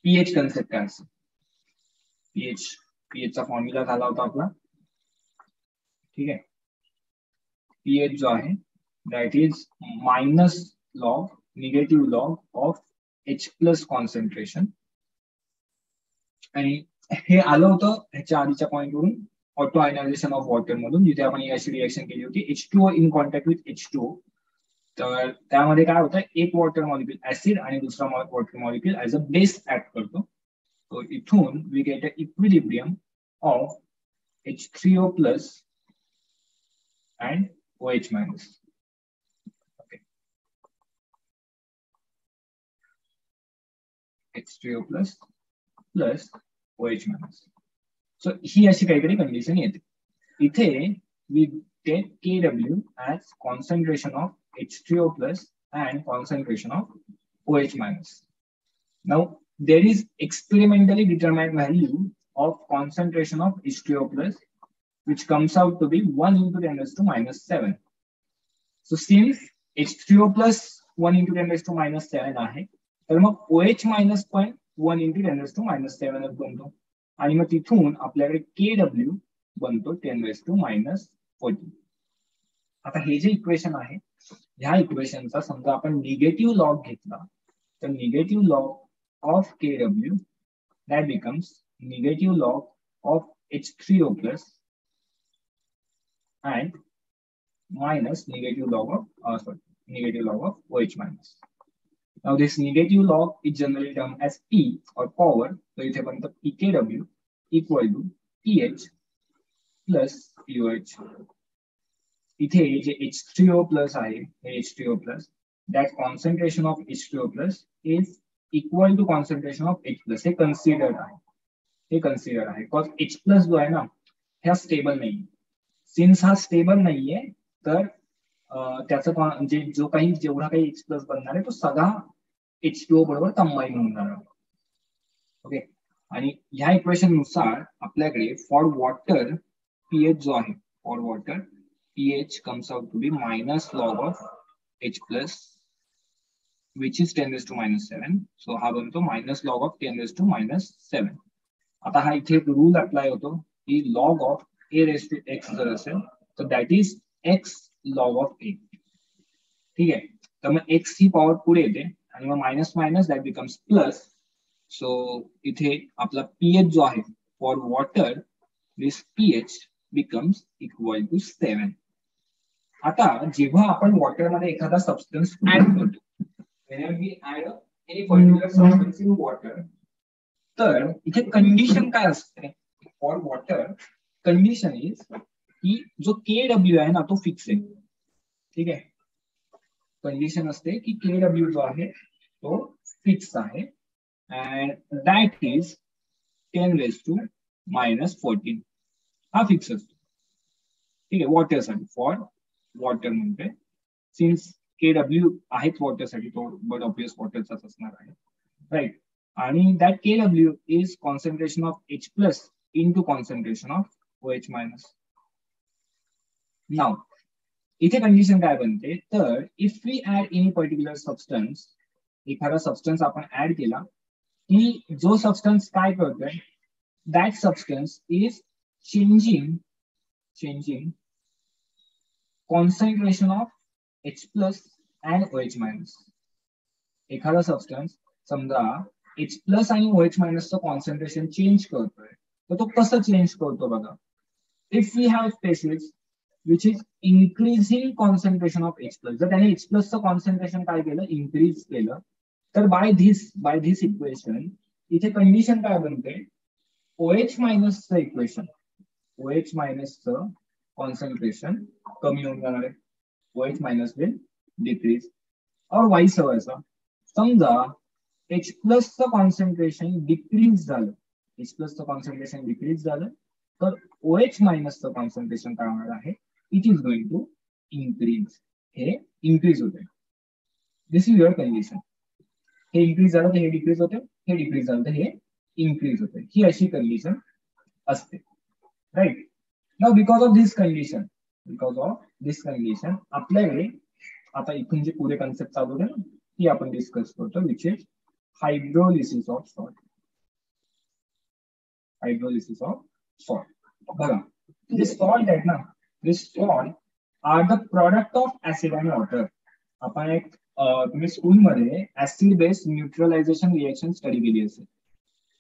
PH concept काय असतो? पीएचचा formula झाला होता आपला, ठीक आहे. पीएच जो आहे that is minus log, negative log of H plus concentration. आणि हे आलं होतं ह्याच्या आधीच्या पॉईंटवरून, ऑटो आयनायझेशन ऑफ वॉटर मधून, जिथे आपण अशी रिएक्शन केली होती H2O in contact with H2O. तर त्यामध्ये काय होतं, एक वॉटर मॉलिक्यूल ऍसिड आणि दुसरा water molecule as a base act करतो. So इथून we get an equilibrium of H3O plus and OH minus. Okay. H3O plus OH minus. So ही अशी काहीतरी कंडिशन येते. इथे we get Kw as concentration of H3O plus and concentration of OH minus. Now there is experimentally determined value of concentration of H2O plus, which comes out to be 1 into 10 raised to minus 7. So since H3O plus 1 into 10 raised to minus 7 आहे, तर मग OH minus पण 1 into 10 raised to minus 7 बनतो. आणि मग तिथून आपल्याकडे Kw बनतो 10 raised to minus 14. आता हे जे इक्वेशन आहे, ह्या इक्वेशनचा समजा आपण निगेटिव्ह लॉग घेतला, तर negative log of Kw, that becomes negative log of H3O plus and minus negative log of OH minus. Now this negative log is generally termed as P or power. So इथे बनतं Pkw equal to Ph plus POH. इथे जे H3O plus आहे, H3O plus, that concentration of H3O plus is equal to concentration of H plus. हे considered आहे because H plus जो आहे ना, ह्या स्टेबल नाही. सिन्स हा स्टेबल नाहीये, तर त्याचं म्हणजे जो काही जेवढा काही H प्लस बनणार आहे तो सगळा H2O बरोबर कंबाईन होणार आहे. ओके. आणि ह्या इक्वेशन नुसार आपल्याकडे फॉर वॉटर पीएच जो आहे, for water pH comes out to be minus log of H plus, which is 10 raised to minus 7. So हा बनतो minus log of 10 raised to minus 7. आता हा इथे एक रूल अप्लाय होतो की log of a raised to x जर असेल तर that is x log of a. ठीक आहे. तर मग x ही पॉवर पुढे येते आणि मग minus minus that becomes plus. So इथे आपला pH जो आहे for water, this pH becomes equal to 7. आता जेव्हा आपण वॉटरमध्ये एखादा सबस्टन्स ऍड करतो, whenever we add any particular substance in water, तर इथे कंडिशन काय असते फॉर वॉटर? कंडिशन इज की जो Kw आहे ना तो फिक्स आहे. ठीक आहे. कंडिशन असते की Kw जो आहे तो फिक्स आहे and that is 10 raised to minus 14. हा फिक्स असतो. ठीक आहे. वॉटरसाठी, फॉर वॉटर म्हणते, सिन्स Kw आहेच वॉटरसाठी, तो बट ऑब्वियस वॉटरचाच असणार आहे, राईट. आणि that Kw is concentration of H plus into concentration of OH minus. नाव इथे कंडिशन काय बनते, तर if we add any particular substance, एखादा सबस्टन्स आपण ऍड केला की जो सबस्टन्स काय करतोय, that substance is changing concentration of H plus and OH minus. एखादा सबस्टन्स समजा H प्लस आणि OH मायनसचं कॉन्सन्ट्रेशन चेंज करतोय, तर तो कसं चेंज करतो बघा. If we have spaces which is increasing concentration of H plus, जर त्याने H प्लसचं कॉन्सन्ट्रेशन काय केलं, इन्क्रीज केलं, तर बाय धिस इक्वेशन इथे कंडिशन काय बनते, OH मायनसचं इक्वेशन, OH मायनसचं कॉन्सन्ट्रेशन कमी होऊन जाणार आहे, OH मायनस विल डिक्रीज, और वाइस वर्सा. समजा H प्लसचं कॉन्सन्ट्रेशन डिक्रीज झालं, H प्लसचं कॉन्सन्ट्रेशन डिक्रीज झालं, तर OH मायनसचं कॉन्सन्ट्रेशन काय होणार आहे, it is going to increase. हे इन्क्रीज होते. This is your condition. हे इन्क्रीज झालं तर हे डिक्रीज होते, हे डिक्रीज झालं तर हे इन्क्रीज होते. ही अशी कंडिशन असते, right. Now because of this condition आपल्याकडे आता इथून जे पुढे कन्सेप्ट चालू आहे ना ती आपण डिस्कस करतो, which is hydrolysis of salt. Hydrolysis of salt. बघा जे सॉल्ट आहेत ना, ते salt are the product of acid and water. आपण एक तुम्ही स्कूलमध्ये acid base neutralisation reaction study केली असेल.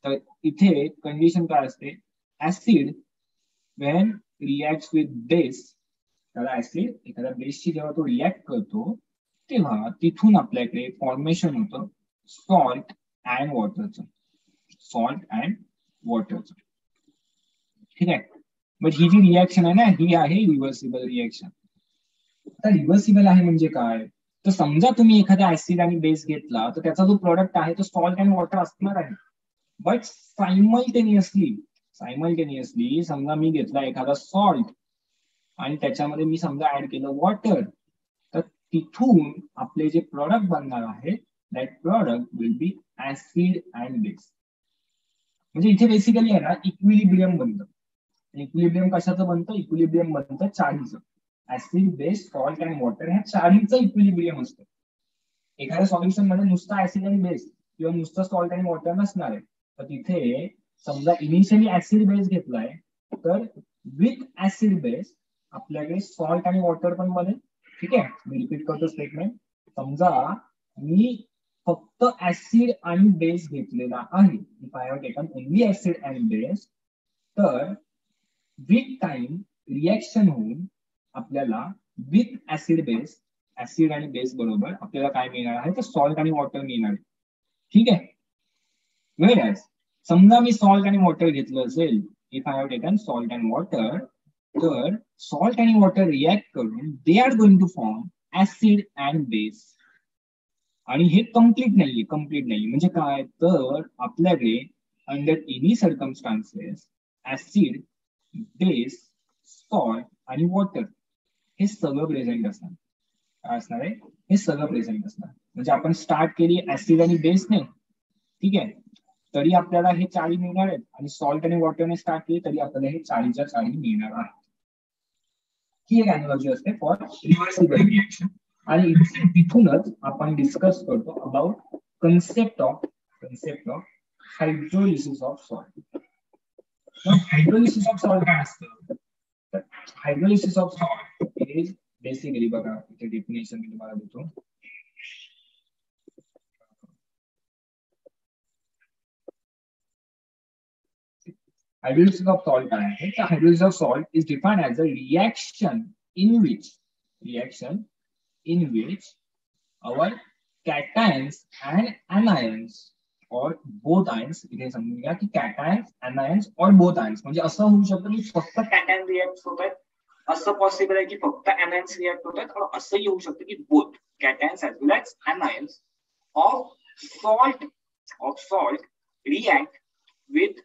तर इथे कंडिशन काय असते, acid when react with base, त्याला ऍसिड एखाद्या बेसशी जेव्हा तो रिॲक्ट करतो तेव्हा तिथून आपल्याकडे फॉर्मेशन होतं सॉल्ट अँड वॉटरचं. सॉल्ट अँड वॉटरचं, ठीक आहे. बट ही जी रिॲक्शन आहे ना, ही आहे रिव्हर्सिबल रिॲक्शन. आता रिव्हर्सिबल आहे म्हणजे काय, तर समजा तुम्ही एखादा ऍसिड आणि बेस घेतला तर त्याचा जो प्रोडक्ट आहे तो सॉल्ट अँड वॉटर असणार आहे. बट सायमल्टेनियसली समजा मी घेतला एखादा सॉल्ट आणि त्याच्यामध्ये मी समजा ऍड केलं वॉटर, तर तिथून आपले जे प्रॉडक्ट बनणार आहे that product will be acid and base. म्हणजे इथे बेसिकली आहे ना इक्विलिब्रियम बनतं. इक्विलिब्रियम कशाचं बनतं, इक्विलिब्रियम बनतं चाळीचं. Acid base salt and water ह्या चाळीचं इक्विलिब्रियम असतं. एखाद्या सॉल्युशन मध्ये नुसतं ऍसिड आणि बेस किंवा नुसतं सॉल्ट आणि वॉटर नसणार आहे. तर तिथे समजा इनिशियली ऍसिड बेस घेतलाय तर विथ ऍसिड बेस आपल्याकडे सॉल्ट आणि वॉटर पण बनेल. ठीक आहे, मी रिपीट करतो स्टेटमेंट. समजा मी फक्त ऍसिड आणि बेस घेतलेला आहे, if I have taken only acid and base, तर विथ टाइम रिएक्शन होऊन आपल्याला विथ ऍसिड बेस, ऍसिड आणि बेस बरोबर आपल्याला काय मिळणार आहे, तर सॉल्ट आणि वॉटर मिळणार आहे. ठीक आहे. वेळ समजा मी सॉल्ट आणि वॉटर घेतलं असेल, if I have taken salt and water, तर सॉल्ट आणि वॉटर रिॲक्ट करून they are going to form acid and base. आणि हे कम्प्लीट नाहीये म्हणजे काय, तर आपल्याकडे under any circumstances acid, base, salt आणि वॉटर हे सगळं प्रेझेंट असणार. काय असणार आहे, हे सगळं प्रेझेंट असणार. म्हणजे आपण स्टार्ट केली ऍसिड आणि बेसने, ठीक आहे, तरी आपल्याला हे 40 मिळणार आहेत, आणि सॉल्ट आणि वॉटरने स्टार्ट केली तरी आपल्याला हे 40च्या 40 मिळणार आहेत. ही एक अॅनालॉजी असते फॉर रिव्हर्सिबल रिएक्शन. आणि तिथूनच आपण डिस्कस करतो about concept of hydrolysis of salt. Hydrolysis of salt काय असतं, तर hydrolysis of salt is basically, बघा इथे डेफिनेशन मी तुम्हाला देतो. Hydrolysis of salt काय आहे, तर hydrolysis of salt is defined as a reaction in which our cations and anions or both ions, इथे समजून घ्या की cations, anions or both ions, म्हणजे असं होऊ शकतं की फक्त कॅटॅन रिएक्ट होत आहेत, असं पॉसिबल आहे की फक्त anions रिएक्ट होत आहेत, और असंही होऊ शकतं की both cations as well as anions of salt react with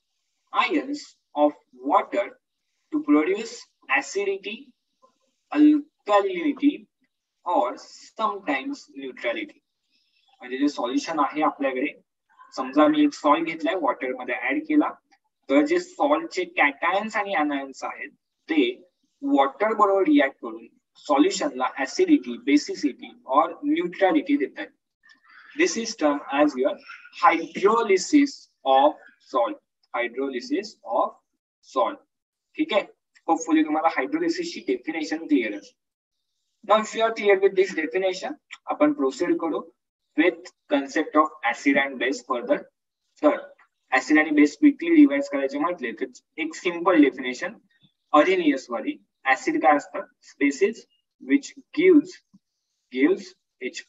ions of water to produce acidity, alkalinity or sometimes neutrality. म्हणजे जे सॉल्युशन आहे आपल्याकडे, समजा मी एक सॉल्ट घेतलाय, वॉटर मध्ये ऍड केला, तर जे सॉल्टचे कॅटायन्स आणि अनायन्स आहेत ते वॉटर बरोबर रिॲक्ट करून सॉल्युशनला ऍसिडिटी, बेसिसिटी और न्यूट्रॅलिटी देतात. This is term as your hydrolysis of salt. Hydrolysis of salt. ठीक आहे, होपफुली तुम्हाला हायड्रोलिसिसची डेफिनेशन क्लिअर आहे. Now if you are clear with this definition, आपण प्रोसीड करू with concept of acid and base further. तर acid आणि base quickly revise करायचे म्हटले तर एक सिंपल डेफिनेशन अरेनियस वाली. ऍसिड काय असतं, स्पेसिस विच गिव्स H+.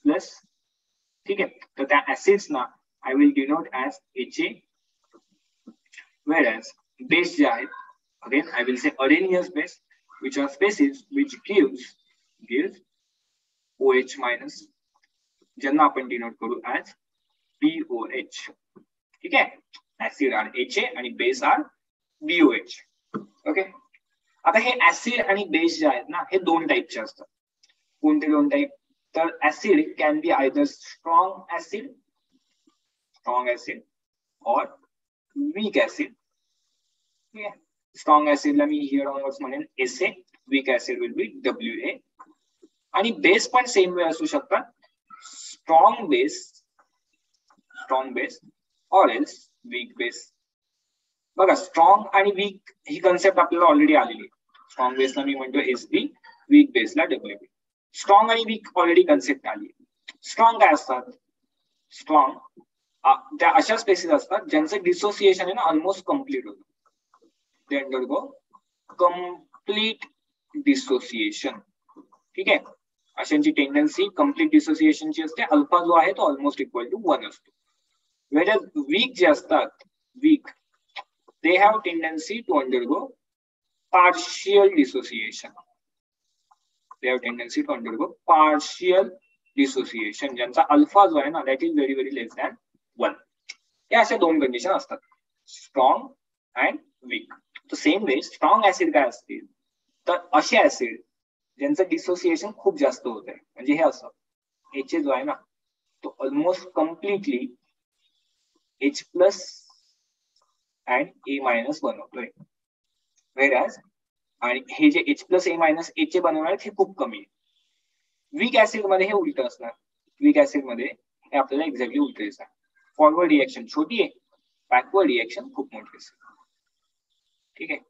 ठीक आहे, तर त्या ऍसिड्स ना I will denote as HA. Whereas base जे आहेत, again I will say areneous base, which are species which gives OH minus, ज्यांना आपण डिनोट करू as BOH. ठीक आहे, ऍसिड आर HA आणि बेस आर BOH. ओके, आता हे ऍसिड आणि बेस जे आहेत ना, हे दोन टाईपचे असतात. कोणते दोन टाईप, तर acid can be either strong acid और weak acid. Yeah. Strong acid ला मी here onwards म्हणेन SA, weak acid will be WA. आणि बेस पण सेम वे असू शकतात, strong base or else weak base. बघा स्ट्रॉंग आणि वीक ही कन्सेप्ट आपल्याला ऑलरेडी आलेली आहे. स्ट्रॉंग बेसला मी म्हणतो एसबी, वीक बेसला डब्ल्यूबी. स्ट्रॉंग आणि वीक ऑलरेडी कन्सेप्ट आली. स्ट्रॉंग काय असतात? स्ट्रॉंग त्या अशा स्पेसिस असतात ज्यांचं डिसोसिएशन आहे ना ऑलमोस्ट कम्प्लीट होतं. ते अंडरगो कम्प्लीट डिसोसिएशन. ठीक आहे, अशांची टेंडन्सी कम्प्लीट डिसोसिएशनची असते. अल्फा जो आहे तो ऑलमोस्ट इक्वल टू 1 असतो. वेळेस वीक जे असतात, weak they have tendency to undergo partial dissociation. They have tendency to undergo partial dissociation. ज्यांचा अल्फा जो आहे ना that is very very less than 1. या अशा दोन कंडिशन असतात, स्ट्रॉंग अँड वीक. तर सेम वे स्ट्रॉंग ऍसिड काय असतील तर असे ऍसिड ज्यांचं डिसोसिएशन खूप जास्त होत आहे. म्हणजे हे असं एच जो आहे ना तो almost completely H plus and A minus बनवतोय. व्हेरॅज आणि हे जे H plus A minus A चे बनवणार हे खूप कमी आहे. वीक ऍसिड मध्ये हे उलट असणार. वीक ऍसिड मध्ये हे आपल्याला एक्झॅक्टली उलट दिसणार. फॉरवर्ड रिएक्शन छोटी आहे, बॅकवर्ड रिएक्शन खूप मोठी असते. ठीक आहे,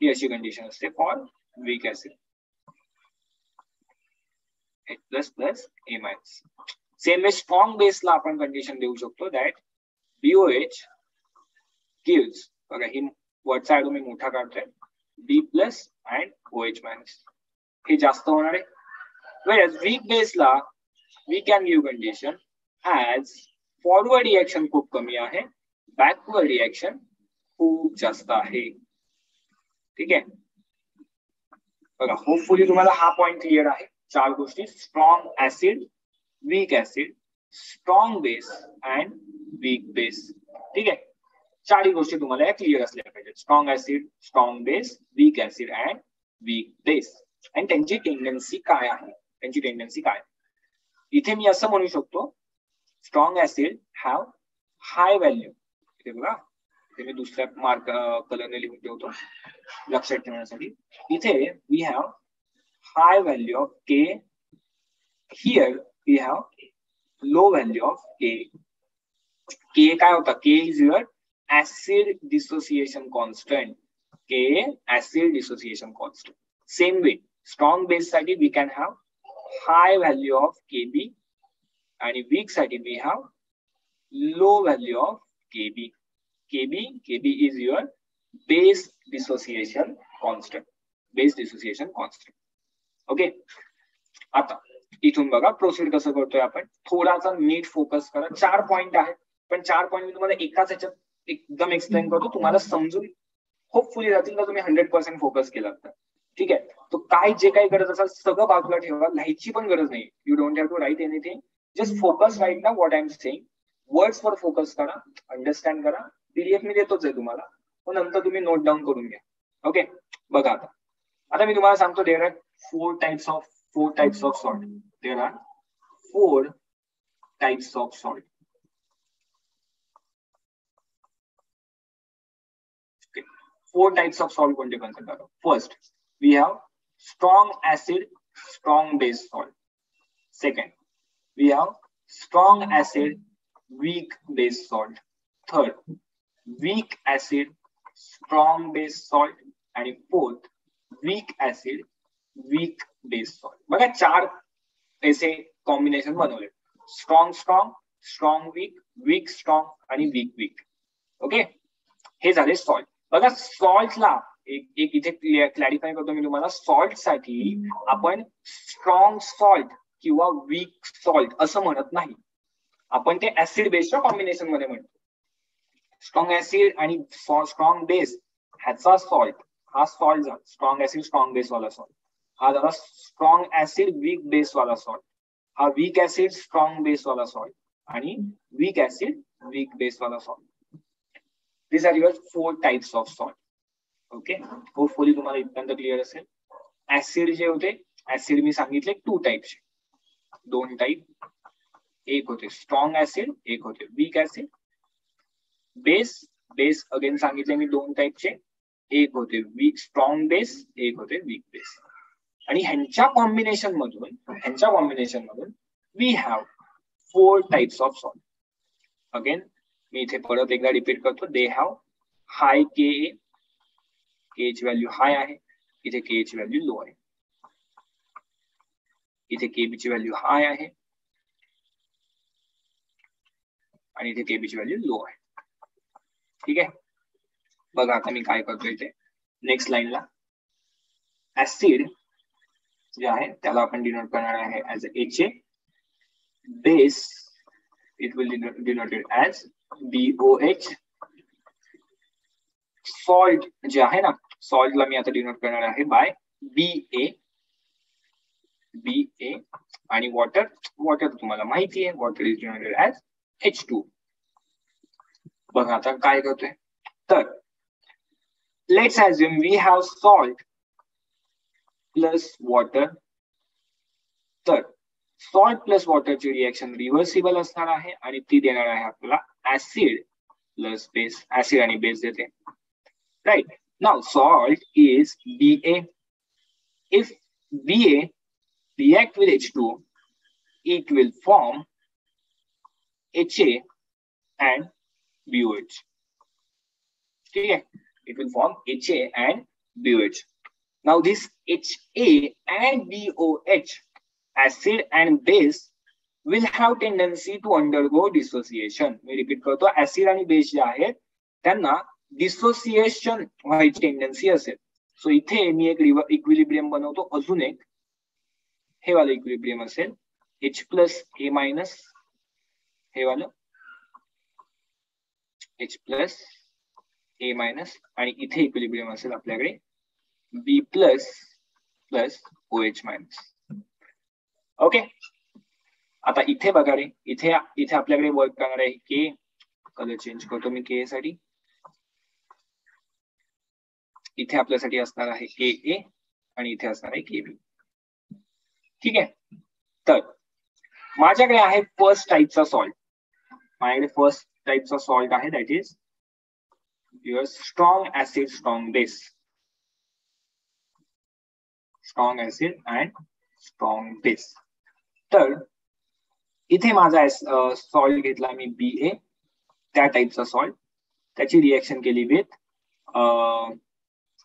ही अशी कंडिशन असते for weak acid. H plus plus A minus. Same way strong बेसला आपण कंडिशन देऊ शकतो दॅट BOH gives, बघा ही वरचा ऍडो मी मोठा काढतोय, B plus and OH minus. हे जास्त होणार आहे. Whereas weak बेसला we can give condition as forward reaction खूप कमी आहे, बॅकवर्ड रिएक्शन खूप जास्त आहे. ठीक आहे, बघा होपफुली तुम्हाला हा पॉइंट क्लिअर आहे. 4 गोष्टी, strong acid, weak acid, strong base and weak base. ठीक आहे, 4 गोष्टी तुम्हाला क्लिअर असल्या पाहिजेत. Strong acid, strong base, weak acid and weak base. आणि त्यांची टेंडन्सी काय आहे, त्यांची टेंडन्सी काय. इथे मी असं म्हणू शकतो strong acid have high value. इथे बघा, इथे मी दुसऱ्या मार्क कलरने लिहून ठेवतो लक्षात ठेवण्यासाठी. इथे we have high value of K, here we have low value of K. K काय होता, K is your acid dissociation constant. K acid dissociation constant. Same way strong base साठी we can have high value of Kb आणि weak साठी we have low value of Kb. Kb is your base dissociation constant. Base dissociation constant. Okay, आता इथून बघा proceed कसं करतोय आपण. थोडासा नीट फोकस करा. 4 पॉइंट आहेत पण 4 पॉइंट मी तुम्हाला एकाच ह्याच्यात एकदम एक्सप्लेन करतो, तुम्हाला समजून होपफुली जातील का तुम्ही 100% फोकस केला तर. ठीक आहे, तो काय जे काही गरज असेल सगळं बाजूला ठेवा, लिहायची पण गरज नाही. You don't have to write anything, just focus right ना what I am saying. Words वर फोकस करा, अंडरस्टँड करा. पीडीएफ मी देतोच आहे तुम्हाला, पण नंतर तुम्ही नोट डाऊन करून घ्या. ओके, बघा आता मी तुम्हाला सांगतो there are 4 types of salt. There are 4 types of salt. Four types of salt कोणते consider. First, we have strong acid, strong base salt. Second, we have strong acid, weak base salt. Third, weak acid, strong base salt. And fourth, weak acid, weak base salt. बघा 4 ऐसे combination बनवले. Strong strong, strong weak, weak strong आणि weak weak. Okay, हे झाले salt. बघा सॉल्टला एक इथे clarify करतो मी तुम्हाला. सॉल्ट साठी आपण स्ट्रॉंग सॉल्ट किंवा वीक सॉल्ट असं म्हणत नाही, आपण ते ऍसिड बेसच्या कॉम्बिनेशन मध्ये म्हणतो. स्ट्रॉंग ऍसिड आणि स्ट्रॉंग बेस ह्याचा सॉल्ट, हा सॉल्ट झाला स्ट्रॉंग ऍसिड स्ट्रॉंग बेस वाला सॉल्ट. हा झाला स्ट्रॉंग ऍसिड वीक बेस वाला सॉल्ट. हा वीक ऍसिड स्ट्रॉंग बेस वाला सॉल्ट आणि वीक ऍसिड वीक बेस वाला salt. These are your 4 types of salt. Okay, hopefully तुम्हाला इतपर्यंत क्लिअर असेल. ऍसिड जे होते, ऍसिड मी सांगितले 2 टाइप्स, 2 टाइप. एक होते स्ट्रॉंग ऍसिड, एक होते वीक ऍसिड. बेस अगेन सांगितले मी 2 टाइपचे, एक होते वीक स्ट्रॉंग बेस, एक होते वीक बेस. आणि ह्यांच्या कॉम्बिनेशन मधून we have 4 types of salt. Again मी इथे परत एकदा रिपीट करतो. दे हॅव हाय के ची व्हॅल्यू हाय आहे, इथे के ची व्हॅल्यू लो आहे, इथे केबी ची व्हॅल्यू हाय आहे आणि इथे केबी ची व्हॅल्यू लो आहे. ठीक आहे, बघा आता मी काय करतोय इथे नेक्स्ट लाईनला ऍसिड जे आहे त्याला आपण डिनोट करणार आहे as HA, base it will denoted as BOH, salt जे आहे ना सॉल्टला मी आता डिनोट करणार आहे बाय BA आणि वॉटर तुम्हाला माहिती आहे water is denoted as H2. बघा आता काय करतोय, तर let's assume we have salt plus water. तर सॉल्ट प्लस वॉटरची रिएक्शन रिव्हर्सिबल असणार आहे आणि ती देणार आहे आपल्याला ऍसिड प्लस बेस, ऍसिड आणि बेस देते. Right, now salt is BA. If BA react with H2, it will form HA and BOH. ठीक है, it will form HA and BOH. Now this HA and BOH, acid and base, will have tendency to undergo dissociation. Me repeat करतो, acid आणि base जे आहेत त्यांना dissociation व्हायची tendency असेल. So इथे मी एक इक्विलिब्रियम बनवतो, अजून एक हे वाला इक्विलिब्रियम असेल H प्लस A मायनस, हे वाला H प्लस A मायनस, आणि इथे इक्विलिब्रियम असेल आपल्याकडे B plus plus OH minus. Okay, आता इथे बघा रे, इथे आपल्याकडे वर्क करणार आहे के, कलर चेंज करतो मी के साठी, इथे आपल्यासाठी असणार आहे KA आणि इथे असणार आहे KB. ठीक आहे, तर माझ्याकडे आहे फर्स्ट टाईपचा सॉल्ट, माझ्याकडे फर्स्ट टाईपचा सॉल्ट आहे that is your strong acid strong base, strong acid and strong base. तर इथे माझा सॉल्ट घेतला मी BA, त्या टाईपचा सॉल्ट, त्याची रिएक्शन केली विथ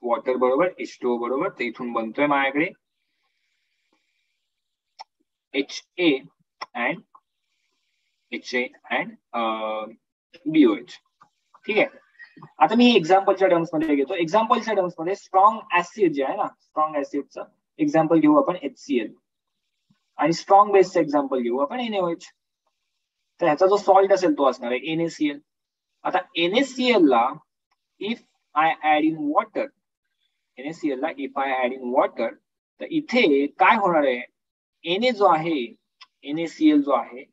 वॉटर बरोबर H2O बरोबर, तर इथून बनतोय माझ्याकडे HA and BOH. ठीक आहे, आता मी एक्झाम्पलच्या टर्म्स मध्ये घेतो. एक्झाम्पलच्या टर्म्स मध्ये स्ट्रॉंग ऍसिड जे आहे ना, स्ट्रॉंग ऍसिडचं एक्झाम्पल घेऊ आपण HCl आणि स्ट्रॉंग बेसचं एक्झाम्पल घेऊ आपण NaOH. तर ह्याचा जो सॉल्ट असेल तो असणार आहे NaCl. आता NaCl ला if I add in water, NaCl ला if I add in water, तर इथे काय होणार आहे, Na जो आहे, NaCl जो आहे,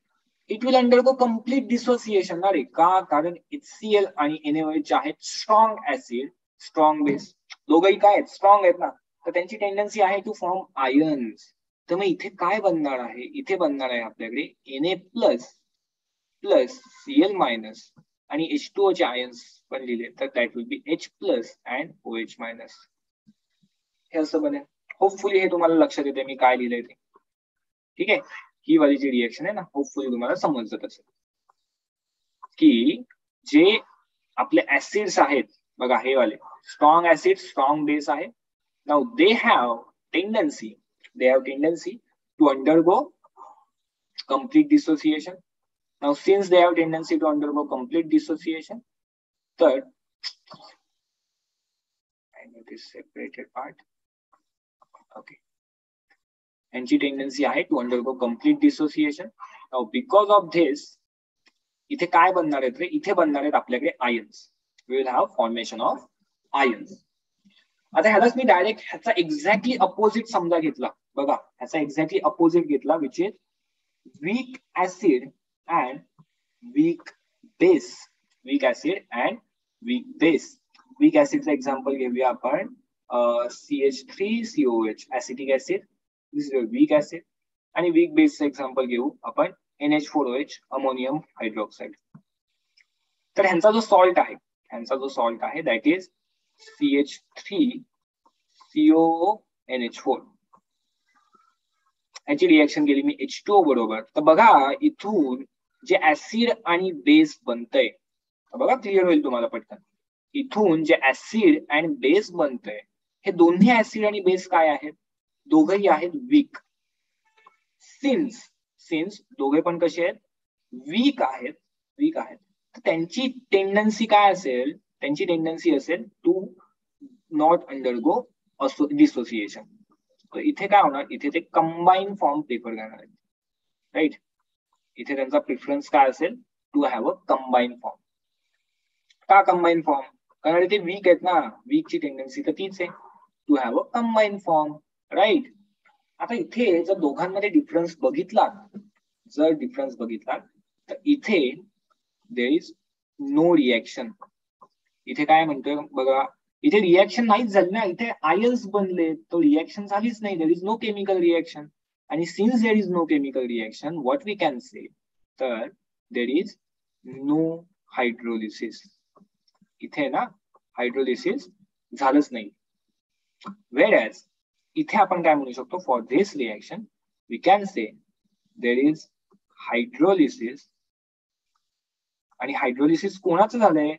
it will undergo complete dissociation ना रे. का, कारण HCl आणि NaOH आहेत स्ट्रॉंग ऍसिड स्ट्रॉंग बेस, दोघंही काय आहेत, स्ट्रॉंग आहेत ना, तर त्यांची टेंडन्सी आहे टू फॉर्म आयन्स. तर मग इथे काय बनणार आहे, इथे बनणार आहे आपल्याकडे Na plus plus Cl minus आणि H2O चे आयन्स पण लिहिले, तर that will B H plus and OH minus. हे असं बनेल. होपफुली हे तुम्हाला लक्षात येते मी काय लिहिलंय ते. ठीक आहे, ही वाली जी रिएक्शन आहे ना, होपफुली तुम्हाला समजत असेल की जे आपले ऍसिड्स आहेत बघा, हे वाले स्ट्रॉंग ऍसिड स्ट्रॉंग बेस आहे. Now they have tendency to undergo complete dissociation. Now since they have tendency to undergo complete dissociation, third, I need this separated part. Okay, यांची टेंडन्सी आहे to undergo complete dissociation. Now because of this इथे काय बनणार आहेत रे, इथे बनणार आहेत आपल्याकडे ions. We will have formation of ions. आता ह्यालाच मी डायरेक्ट ह्याचा एक्झॅक्टली अपोजिट समजा घेतला बघा, ह्याचा एक्झॅक्टली अपोजिट घेतला which is weak acid and weak base. Weak acid and weak base. Weak ऍसिडचं एक्झाम्पल घेऊया आपण CH3COH acetic acid, this is weak acid. आणि वीक बेसचं एक्झाम्पल घेऊ आपण NH4OH अमोनियम हायड्रोक्साईड. तर ह्यांचा जो सॉल्ट आहे दॅट इज CH3CONH4. याची रिएक्शन केली मी H2O बरोबर. तर बघा इथून जे ऍसिड आणि बेस बनतंय, बघा क्लिअर होईल तुम्हाला पटकन. इथून जे ऍसिड आणि बेस बनतंय हे दोन्ही ऍसिड आणि बेस काय आहेत, दोघही आहेत वीक. सिन्स दोघे पण कसे आहेत, वीक आहेत, तर त्यांची टेंडन्सी काय असेल, त्यांची टेंडन्सी असेल टू नॉट अंडरगो डिसोसिएशन. तर इथे काय होणार, इथे ते कंबाईन फॉर्म प्रिफर करणार आहेत, राईट. इथे त्यांचा प्रिफरन्स काय असेल, to have a combine form. का कंबाईन फॉर्म, कारण इथे वीक आहेत ना, वीकची टेंडन्सी तर तीच आहे, to have a combine form, right. आता इथे जर दोघांमध्ये डिफरन्स बघितला, तर इथे देर इज नो रिएक्शन. इथे काय म्हणतोय बघा, इथे रिएक्शन नाहीच झाली ना, इथे आयन्स बनले, तो रिएक्शन झालीच नाही, there is no chemical reaction. आणि since there is no chemical reaction, what we can say, तर देर इज नो हायड्रोलिसिस. इथे ना हायड्रोलिसिस झालंच नाही. Whereas इथे आपण काय म्हणू शकतो, for this reaction we can say there is hydrolysis. आणि हायड्रोलिसिस कोणाचं झालंय,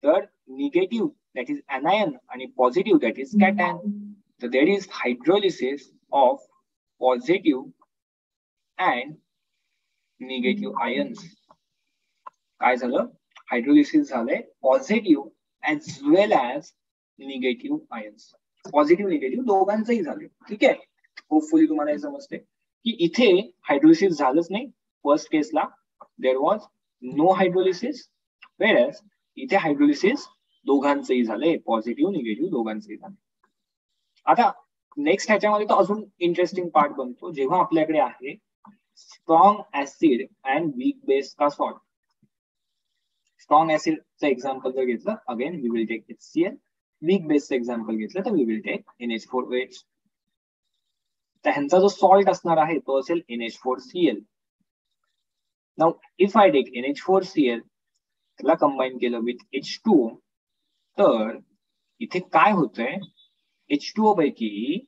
तर निगेटिव्ह दॅट इज anion आणि पॉझिटिव्ह दॅट इज कॅटॅन. तर there is hydrolysis of positive and negative ions. काय झालं, हायड्रोलिसिस झालंय positive as well as negative ions. Positive negative दोघांचंही झाले, ठीक आहे. होपफुली तुम्हाला हे समजते की इथे हायड्रोलिसिस झालंच नाही. फर्स्ट केसला there was no hydrolysis, whereas इथे हायड्रोलिसिस दोघांचंही झालंय, पॉझिटिव्ह निगेटिव्ह दोघांचंही झालंय. आता नेक्स्ट ह्याच्यामध्ये तर अजून इंटरेस्टिंग पार्ट बनतो, जेव्हा आपल्याकडे आहे strong acid and weak base का सॉल्ट. स्ट्रॉंग ऍसिडचं एक्झाम्पल जर घेतलं, again we will take HCl. Weak बेसचं एक्झाम्पल घेतलं तर वी विल टेक NH4OH. तर ह्यांचा जो सॉल्ट असणार आहे तो असेल NH4Cl. Now if I take NH4Cl, त्याला कंबाईन केलं विथ H2O, तर इथे काय होतंय, H2O पैकी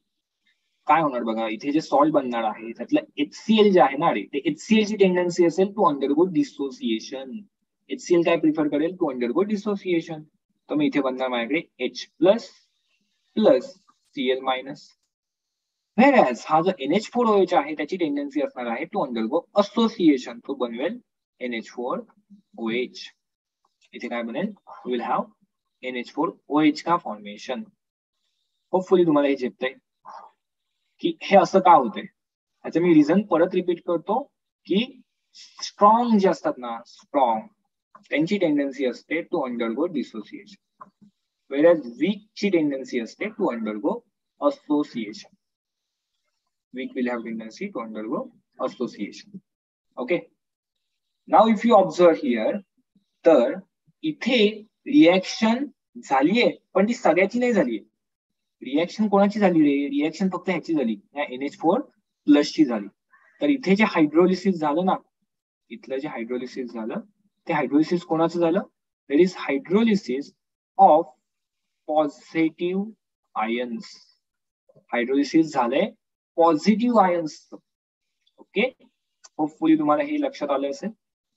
काय होणार बघा, इथे जे सॉल्ट बनणार आहे त्यातलं HCl जे आहे ना, ते HCl ची टेंडन्सी असेल टू अंडरगो डिसोसिएशन. HCl काय प्रिफर करेल, टू अंडरगो डिसोसिएशन. तर मग इथे बनणार माझ्याकडे H plus plus Cl minus. Whereas हा जो NH4OH आहे त्याची टेंडन्सी असणार आहे टू अंडरगो असोसिएशन, तो बनवेल NH4OH. इथे काय बनेल, विल हॅव NH4OH का फॉर्मेशन. होपफुली तुम्हाला हे झेपतंय की हे असं का होतंय. ह्याचं मी रिझन परत रिपीट करतो की स्ट्रॉंग जे असतात ना, स्ट्रॉंग त्यांची टेंडन्सी असते to undergo dissociation, whereas weak ची टेंडन्सी असते to undergo association. Weak will have tendency to undergo association. Okay. Now if you observe here, तर इथे रिएक्शन झालीये पण ती सगळ्याची नाही झालीये. रिएक्शन कोणाची झाली रे, रिएक्शन फक्त ह्याची झाली, या NH4 प्लस ची झाली. तर इथे जे हायड्रोलिसिस झालं ना, इथलं जे हायड्रोलिसिस झालं ते हायड्रोलिसिस कोणाचं झालं, देर is hydrolysis of positive ions. Hydrolysis झालंय पॉझिटिव्ह आयन्स. ओके, होपफुली तुम्हाला हे लक्षात आलं असेल.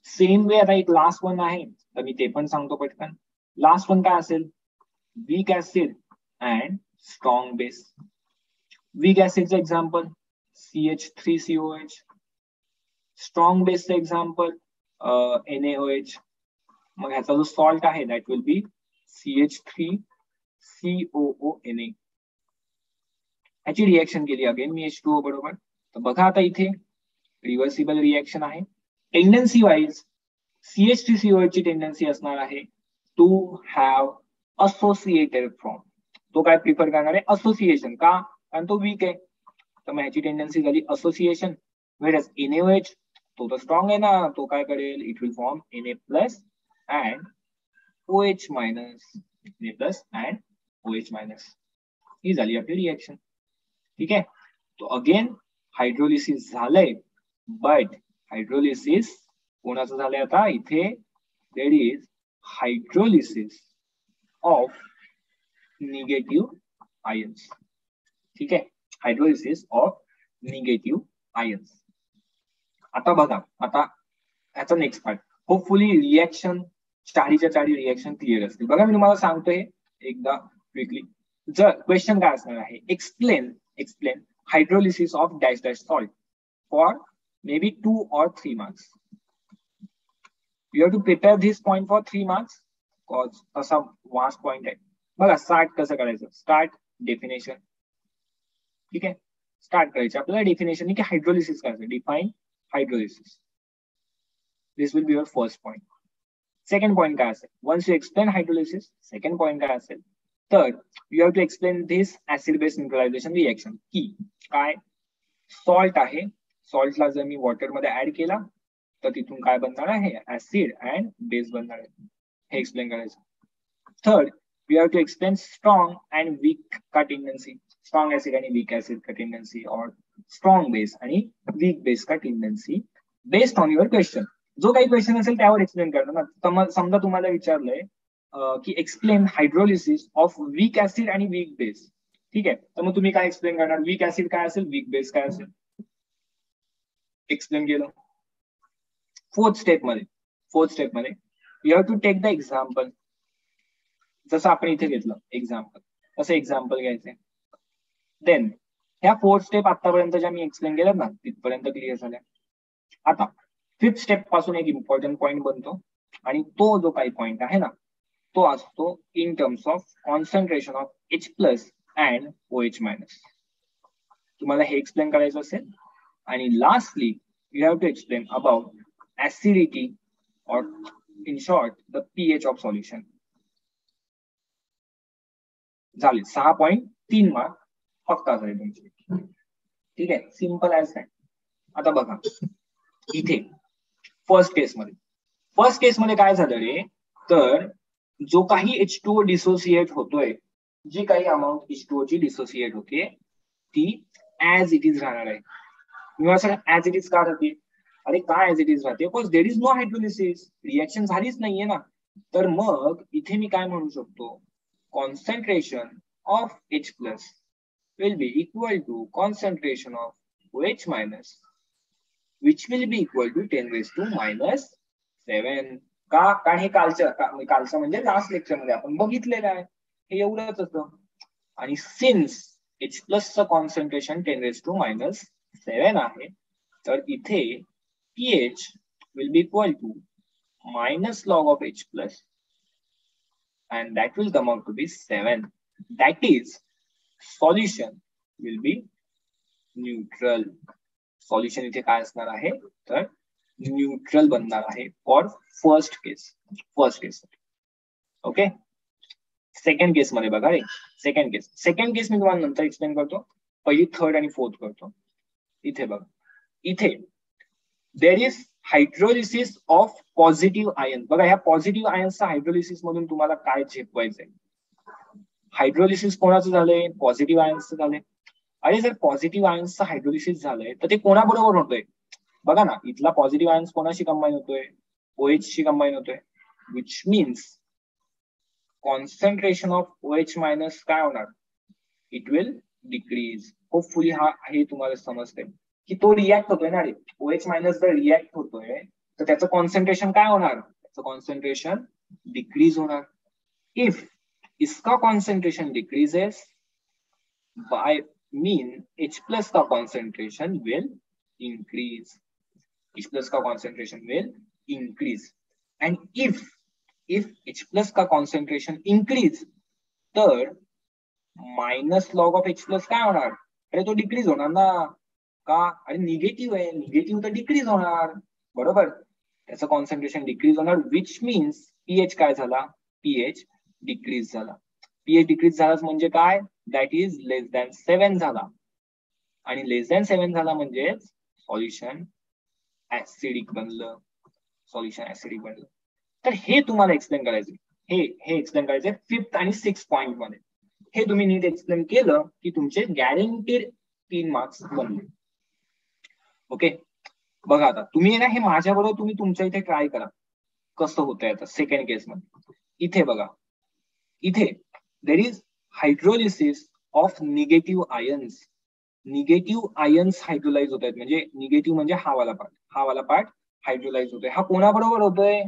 सेम वे आता एक लास्ट वन आहे, तर मी ते पण सांगतो पटकन. लास्ट वन काय असेल, weak acid and strong base. Weak ऍसिडचं एक्झाम्पल CH3COH. स्ट्रॉंग बेसचं एक्झाम्पल NaOH. मग ह्याचा जो सॉल्ट आहे दॅट विल बी CH3COONA. ह्याची रिएक्शन केली अगेन मी H2O बरोबर. तर बघा आता इथे रिव्हर्सिबल रिएक्शन आहे. टेंडन्सी वाईज CH3COH ची टेंडन्सी असणार आहे टू हॅव असोसिएटेड फ्रॉम. तो काय प्रिफर करणार आहे, असोसिएशन. का, कारण तो वीक आहे. तर मग ह्याची टेंडन्सी झाली असोसिएशन. वेअरएज NaOH तो तर स्ट्रॉंग आहे ना, तो काय करेल, it will form Na plus and OH minus, Na plus and OH minus. ही झाली आपली रिएक्शन. ठीक आहे. तो अगेन हायड्रोलिसिस झालंय, बट हायड्रोलिसिस कोणाचं झालंय आता, इथे there is hydrolysis of negative ions. ठीक आहे, हायड्रोलिसिस ऑफ निगेटिव्ह आयन्स. आता बघा, आता ह्याचा नेक्स्ट पार्ट. होपफुली रिएक्शन चारीच्या चारी रिएक्शन क्लिअर असतील. बघा मी तुम्हाला सांगतोय एकदा क्विकली. जर क्वेश्चन काय असणार आहे, explain hydrolysis of dash dash salt for maybe 2 or 3 marks. You have to prepare this point for 3 marks cause असा वास्ट पॉइंट आहे. बघा स्टार्ट कसं करायचं, स्टार्ट डेफिनेशन. ठीक आहे, स्टार्ट करायचं आपल्याला डेफिनेशन की हायड्रोलिसिस करायचं. Define hydrolysis. This will be your first point. Second point काय असेल, once you explain hydrolysis, second point काय असेल, third you have to explain this acid base neutralisation reaction. की काय, सॉल्ट आहे, सॉल्टला जर मी वॉटर मध्ये ऍड केला तर तिथून काय बनणार आहे, ऍसिड अँड बेस बनणार आहे. हे एक्सप्लेन करायचं. Third you have to explain strong and weak का टेंडन्सी, स्ट्रॉंग ऍसिड आणि वीक ऍसिड का टेंडन्सी, और स्ट्रॉंग बेस आणि वीक बेस का tendency based on your question. जो काही क्वेश्चन असेल त्यावर एक्सप्लेन करणार ना. समजा तुम्हाला विचारलंय की explain hydrolysis of weak acid आणि वीक बेस. ठीक आहे, तर मग तुम्ही काय एक्सप्लेन करणार, वीक ऍसिड काय असेल, वीक बेस काय असेल, एक्सप्लेन केलं. फोर्थ स्टेप मध्ये you have to take the example. जसं आपण इथे घेतलं एक्झाम्पल, तसं एक्झाम्पल घ्यायचंय. देन ह्या फोर्थ स्टेप आतापर्यंत ज्या मी एक्सप्लेन केल्या ना तिथपर्यंत क्लिअर झाल्या. आता फिफ्थ स्टेप पासून एक इम्पॉर्टंट पॉइंट बनतो आणि तो जो काही पॉइंट आहे ना तो असतो in terms of concentration of H+ and OH-. तुम्हाला हे एक्सप्लेन करायचं असेल. आणि lastly you have to explain about acidity or in short the pH of solution. झाले 6 पॉइंट, 3 मार्क पक्का झाले तुमचे. ठीक आहे, सिंपल ऍज दॅट. आता बघा इथे फर्स्ट केस मध्ये काय झालं रे, तर जो काही H2O डिसोसिएट होतोय, जी काही अमाऊंट H2O ची डिसोसिएट होते ती ऍज इट इज राहणार आहे. ऍज इट इज का राहते, अरे काय ऍज इट इज राहते, because there is no hydrolysis, reaction झालीच नाहीये ना. तर मग इथे मी काय म्हणू शकतो, concentration of H+ will be equal to concentration of OH- which will be equal to 10⁻⁻⁷. का, कारण हे कालचं म्हणजे लास्ट लेक्चर मध्ये आपण बघितलेलं आहे, हे एवढंच होतं. आणि सिन्स H+ चं कॉन्सन्ट्रेशन 10⁻⁷ आहे, तर इथे pH will be equal to -log of H+ and that will come out to be 7. That is, solution will be neutral. Solution इथे काय असणार आहे, तर न्यूट्रल बनणार आहे for first case. Okay, second case मध्ये बघा रे, सेकंड केस मी तुम्हाला नंतर एक्सप्लेन करतो. पहिली थर्ड आणि फोर्थ करतो. इथे बघा, इथे there is hydrolysis of positive ion. बघा ह्या पॉझिटिव्ह आयन्सचा हायड्रोलिसिस मधून तुम्हाला काय झेपवायचंय, हायड्रोलिसिस कोणाचं झालंय, पॉझिटिव्ह आयन्सचं झालंय. अरे जर पॉझिटिव्ह आयन्सचं हायड्रोलिसिस झालंय तर ते कोणाबरोबर होतोय, बघा ना, इथला पॉझिटिव्ह आयन्स कोणाशी कंबाईन होतोय, OH शी कंबाईन होतोय, which means concentration of OH- काय होणार, इट विल डिक्रीज. होपफुली हे तुम्हाला समजतंय की तो रिॲक्ट होतोय ना रे, OH- जर रिॲक्ट होतोय तर त्याचं कॉन्सन्ट्रेशन काय होणार, त्याचं कॉन्सन्ट्रेशन डिक्रीज होणार. इफ इसका concentration decreases by mean H+ का कॉन्सन्ट्रेशन विल इंक्रीज. H+ का concentration will increase. End if H+ का कॉन्सन्ट्रेशन इंक्रीज तर -log of H+ काय होणार, अरे तो डिक्रीज होणार ना. का, अरे निगेटिव्ह आहे, निगेटिव्ह तर डिक्रीज होणार, बरोबर. त्याचं कॉन्सन्ट्रेशन डिक्रीज होणार, विच मीन्स pH काय झाला, pH डिक्रीज झाला. pH डिक्रीज झाला म्हणजे काय, दॅट इज <7 झाला. आणि <7 झाला म्हणजे सॉल्युशन ऍसिडिक बनलं, तर हे तुम्हाला एक्सप्लेन करायचं, हे एक्सप्लेन करायचं फिफ्थ आणि सिक्स्थ पॉइंट मध्ये. हे तुम्ही नीट एक्सप्लेन केलं की तुमचे गॅरंटीड 3 मार्क्स बनले. ओके, बघा आता तुम्ही ना हे माझ्याबरोबर तुम्ही तुमच्या इथे ट्राय करा कसं होतंय. आता सेकंड केस मध्ये इथे बघा, इथे there is hydrolysis of negative ions. Negative ions hydrolyse होत आहेत, म्हणजे निगेटिव्ह म्हणजे हा वाला पार्ट हायड्रोलाइज होतोय. हा कोणाबरोबर होतोय,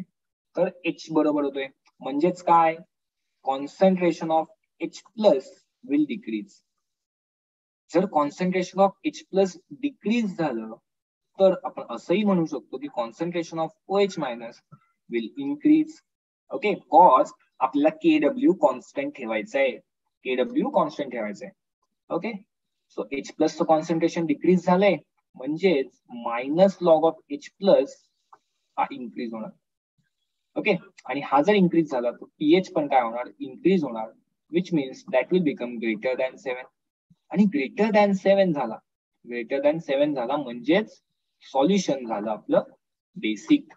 तर H बरोबर होतोय. म्हणजेच काय, concentration of H plus will decrease. जर concentration of H plus decrease झालं तर आपण असंही म्हणू शकतो की concentration of OH minus will increase. Okay, cause आपल्याला KW कॉन्स्टंट ठेवायचं आहे. KW कॉन्स्टंट ठेवायचं आहे. ओके, सो H प्लस चं कॉन्सन्ट्रेशन डिक्रीज झालंय म्हणजेच minus log of H plus हा इन्क्रीज होणार. ओके, आणि हा जर इन्क्रीज झाला तर pH पण काय होणार, इन्क्रीज होणार, which means that will become greater than 7. आणि ग्रेटर दॅन 7 झाला, ग्रेटर दॅन 7 झाला म्हणजेच सॉल्युशन झालं आपलं बेसिक.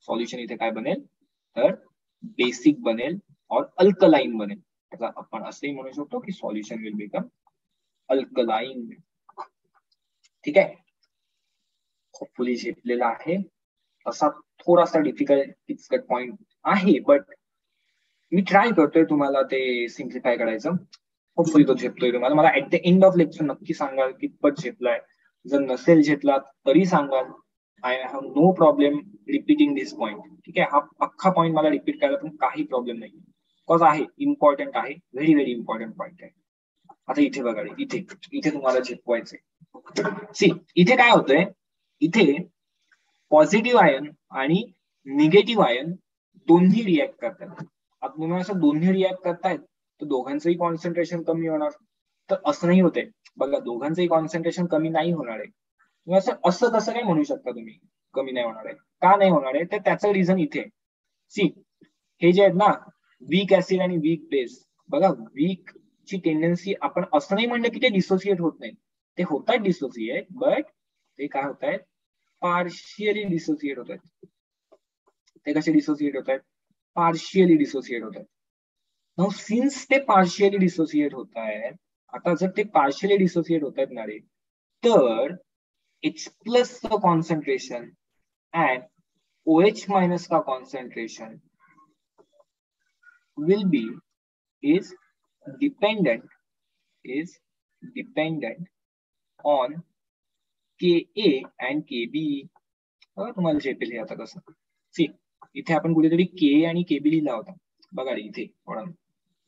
सॉल्युशन इथे काय बनेल तर बेसिक बनेल और अल्कलाइन बनेल. त्याचा आपण असंही म्हणू शकतो की सॉल्युशन विल बिकम अल्कलाइन. ठीक आहे, होपफुली शिकलेला आहे. असा थोडासा डिफिकल्ट किचकट पॉइंट आहे, बट मी ट्राय करतोय तुम्हाला ते सिम्प्लिफाय करायचं. होपफुली तो झेपतोय तुम्हाला. मला at the end of lecture नक्की सांगाल कितपत झेपलाय. जर नसेल झेपला तरी सांगाल. I have no problem repeating this point. ठीक आहे, हा अख्खा पॉइंट मला रिपीट करायला पण काही प्रॉब्लेम नाही, बिकॉज आहे इम्पॉर्टंट आहे, व्हेरी व्हेरी इम्पॉर्टंट पॉइंट आहे. आता इथे बघा, इथे इथे तुम्हाला झेपवायचंय. सी, इथे काय होतंय, इथे पॉझिटिव्ह आयन आणि निगेटिव्ह आयन दोन्ही रिॲक्ट करतात. आता तुम्ही असं दोन्ही रिॲक्ट करतायत तर दोघांचंही कॉन्सन्ट्रेशन कमी होणार. तर असं नाही होतंय बघा, दोघांचंही कॉन्सन्ट्रेशन कमी नाही होणार आहे. तुम्ही असं असं कसं काय म्हणू शकता तुम्ही कमी नाही होणार आहे? का नाही होणार आहे तर त्याचं रिझन इथे. सी, हे जे आहेत ना वीक ऍसिड आणि वीक बेस, बघा वीक ची टेंडन्सी, आपण असं नाही म्हणलं की ते डिसोसिएट होत नाही, ते होत आहेत डिसोसिएट, बट ते काय होत आहेत, पार्शियली डिसोसिएट होत आहेत. ते कसे डिसोसिएट होत आहेत, पार्शियली डिसोसिएट होत आहेत. नाउ सिन्स ते पार्शियली डिसोसिएट होत आहेत, आता जर ते पार्शियली डिसोसिएट होत आहेत ना रे, तर H प्लस का कॉन्सन्ट्रेशन and OH माइनस का concentration will be is dependent on Ka and Kb. तुम्हाला झेपेल हे आता कसं. सी, इथे आपण कुठेतरी Ka आणि Kb लिहिला होता बघा इथे,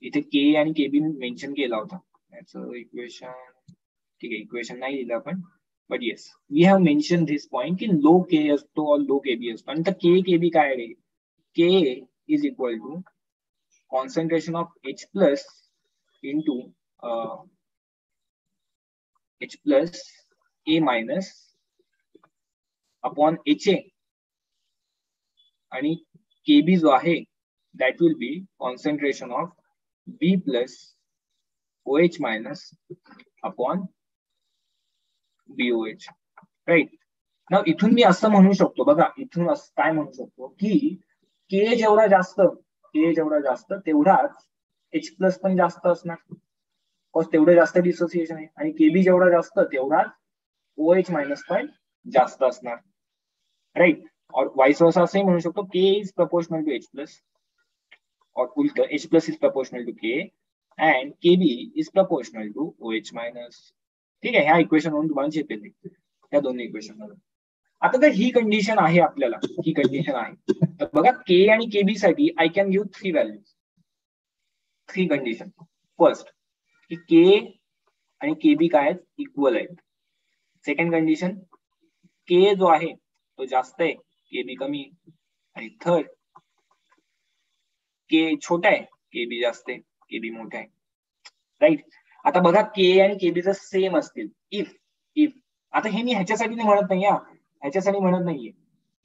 इथे Ka आणि Kb मेन्शन केला होता. त्याचं इक्वेशन, ठीक आहे इक्वेशन नाही लिहिलं आपण, but yes we have mentioned this point की low K असतो और low Kb असतो. आणि तर K Kb काय आहे, K is equal to concentration of H plus into H plus A minus upon HA, आणि Kb जो आहे that will be concentration of B plus OH minus upon BOH. Right. Now इथून मी असं म्हणू शकतो बघा, इथून असं काय म्हणू शकतो की K जेवढा जास्त तेवढाच H प्लस पण जास्त असणार, तेवढं जास्त डिसोसिएशन आहे. आणि Kb जेवढा जास्त तेवढाच OH मायनस पण जास्त असणार. राईट. और वाइस वर्सा असंही म्हणू शकतो K is proportional to H plus, और उलट H प्लस is proportional to K and Kb is proportional to OH minus. ठीक आहे, ह्या इक्वेशन वरून तुम्हाला झेपेल त्या दोन्ही इक्वेशन मधून. आता जर ही कंडिशन आहे आपल्याला, ही कंडिशन आहे तर बघा K आणि Kb साठी I can give 3 values, 3 condition. First की K आणि Kb काय आहेत, इक्वल आहेत. सेकंड कंडिशन, K जो आहे तो जास्त आहे, Kb कमी आहे. आणि थर्ड, K छोटा आहे, Kb जास्त आहे, Kb मोठा आहे. राईट. आता बघा K आणि Kb जर सेम असतील, इफ आता हे मी ह्याच्यासाठी म्हणत नाही, ह्याच्यासाठी म्हणत नाहीये,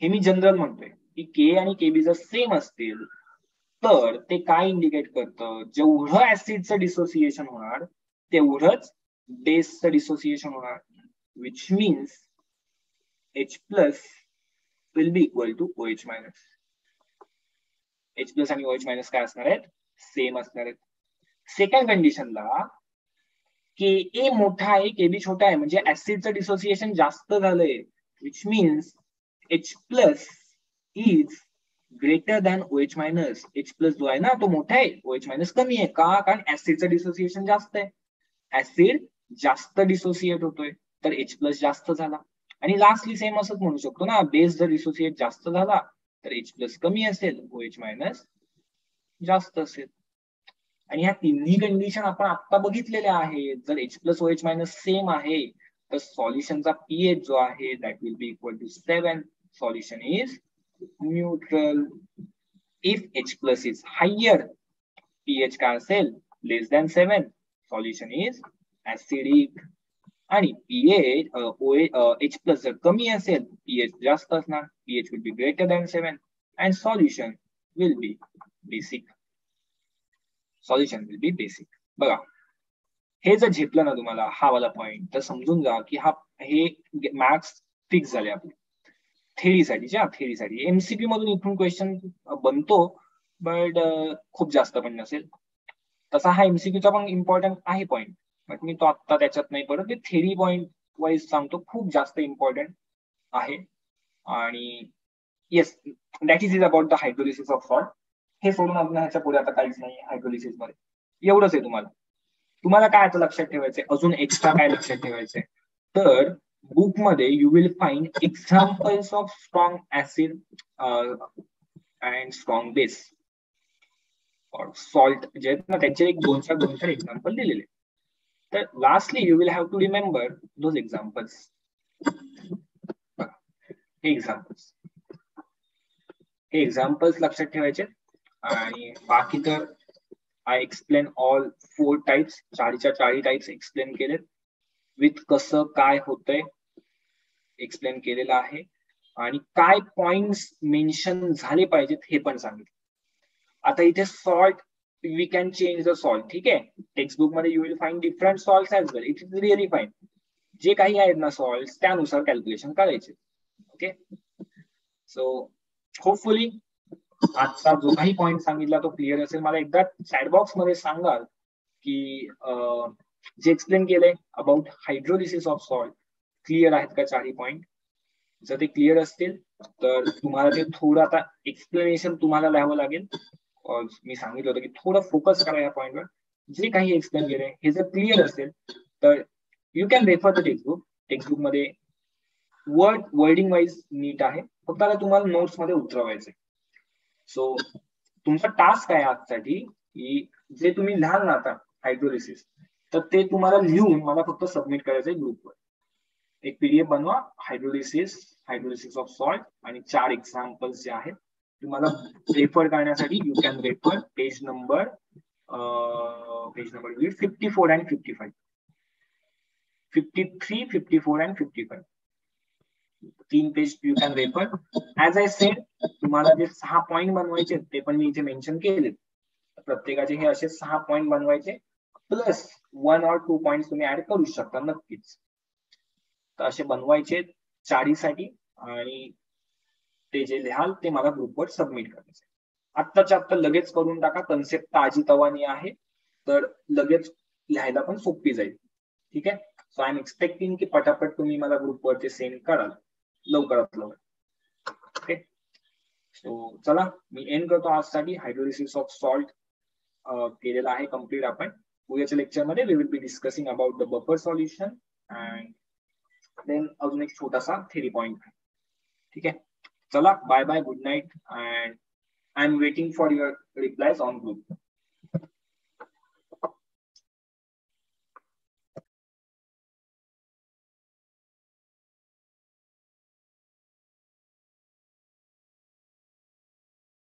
हे मी जनरल म्हणतोय की K आणि Kb जर सेम असतील तर ते काय इंडिकेट करतं, जेवढं ऍसिडचं डिसोसिएशन होणार तेवढंच बेसचं डिसोसिएशन होणार, which means H plus will be equal to OH minus. H plus आणि OH मायनस काय असणार आहेत, सेम असणार आहेत. सेकंड कंडिशनला Ka मोठा आहे, Kb छोटा आहे, म्हणजे ऍसिडचं डिसोसिएशन जास्त झालंय, विच मीन्स H प्लस is greater than OH minus. H plus जो आहे ना तो मोठा आहे, OH मायनस कमी आहे. का, कारण ऍसिडचं डिसोसिएशन जास्त आहे, ऍसिड जास्त डिसोसिएट होतोय तर H प्लस जास्त झाला. आणि लास्टली सेम असंच म्हणू शकतो ना, बेस जर डिसोसिएट जास्त झाला तर H+ कमी असेल, OH मायनस जास्त असेल. आणि ह्या तिन्ही कंडिशन आपण आता बघितलेल्या आहेत. जर H+ OH मायनस सेम आहे तर सॉल्युशनचा pH जो आहे that will be equal to 7. Solution is neutral. If H+ is higher, pH काय असेल, less than 7, solution is acidic. आणि H+ जर कमी असेल, pH जास्त असणार, pH will be greater than 7 and solution will be basic. Solution will be basic. बघा, हे जर झेपलं ना तुम्हाला हा वाला पॉइंट, तर समजून जा की हे मॅथ्स फिक्स झाले आपले थेरीसाठी. एमसीक्यू मधून इथून क्वेश्चन बनतो, बट खूप जास्त पण नसेल. तसा हा एमसीक्यूचा पण इम्पॉर्टंट आहे पॉइंट, बट मी तो आता त्याच्यात नाही पडत. ते थेरी पॉइंट वाईज सांगतो, खूप जास्त इम्पॉर्टंट आहे. आणि yes, that is about the hydrolysis of salt. हे सोडून आपण ह्याच्या पुढे आता काहीच नाही हायड्रोलिसिस मध्ये. एवढंच आहे. तुम्हाला काय आता लक्षात ठेवायचंय, अजून एक्स्ट्रा काय लक्षात ठेवायचंय, तर बुक मध्ये you will find examples of strong acid and strong base salt जे आहेत ना, त्यांचे एक 2-4 एक्झाम्पल दिलेले. तर lastly you will have to remember those examples. हे एक्झाम्पल्स लक्षात ठेवायचे. आणि बाकी तर आय एक्सप्लेन ऑल 4 टाइप्स, चारीच्या टाइप्स एक्सप्लेन केलेत. विथ कसं काय होतंय एक्सप्लेन केलेलं आहे. आणि काय पॉइंट्स मेन्शन झाले पाहिजेत हे पण सांगितलं. आता इथे salt, we can change the salt. ठीक आहे, टेक्स्टबुक मध्ये you will find different salt as well. It is really fine. जे काही आहेत ना सॉल्ट, त्यानुसार कॅल्क्युलेशन करायचे. ओके, सो होपफुली आजचा जो काही पॉइंट सांगितला तो क्लिअर असेल. मला एकदा चॅट बॉक्स मध्ये सांगाल की जे एक्सप्लेन केलंय about hydrolysis of salt clear आहेत का चारही पॉइंट. जर ते क्लिअर असतील तर तुम्हाला ते थोडं आता एक्सप्लेनेशन तुम्हाला लिहावं लागेल. मी सांगितलं होतं की थोडं फोकस करा या पॉइंटवर. जे काही एक्सप्लेन केलंय हे जर क्लिअर असेल तर you can refer the textbook. Textbook मध्ये वर्डिंग वाईज नीट आहे, फक्त आता तुम्हाला नोट्स मध्ये उतरवायचे. सो तुमचा टास्क आहे आजसाठी की जे तुम्ही लिहाल ना आता हायड्रोलिसिस, तर ते तुम्हाला लिहून मला फक्त सबमिट करायचंय ग्रुपवर. एक पीडीएफ बनवा, हायड्रोलिसिस ऑफ सॉल्ट आणि 4 एक्झाम्पल्स जे आहेत तुम्हाला रेफर करण्यासाठी. You can refer page number 54 and 55, 53, 54 and 55. 3 page you can refer. As I said, तुम्हाला जे 6 पॉइंट बनवायचे ते पण मी इथे मेन्शन केले. प्रत्येकाचे हे असे 6 पॉइंट बनवायचे, प्लस 1 or 2 पॉइंट तुम्ही ऍड करू शकता नक्कीच. तर असे बनवायचे चारीसाठी आणि ते जे लिहाल ते मला ग्रुपवर सबमिट करायचे. आत्ताच्या आत्ता लगेच करून टाका. कन्सेप्ट ताजी तवानी आहे, तर लगेच लिहायला पण सोपी जाईल. ठीक आहे, सो आय एम एक्सपेक्टिंग की पटापट तुम्ही मला ग्रुपवरती सेंड कराल लवकरात लवकर. ओके, सो चला मी एंड करतो आजसाठी. हायड्रोलिसिस ऑफ सॉल्ट केलेला आहे कम्प्लीट आपण. उद्याच्या लेक्चर मध्ये we will be discussing about the buffer solution and then अजून एक छोटासा थेरी पॉइंट आहे. ठीक आहे, चला bye bye, good night, and I am waiting for your replies on group.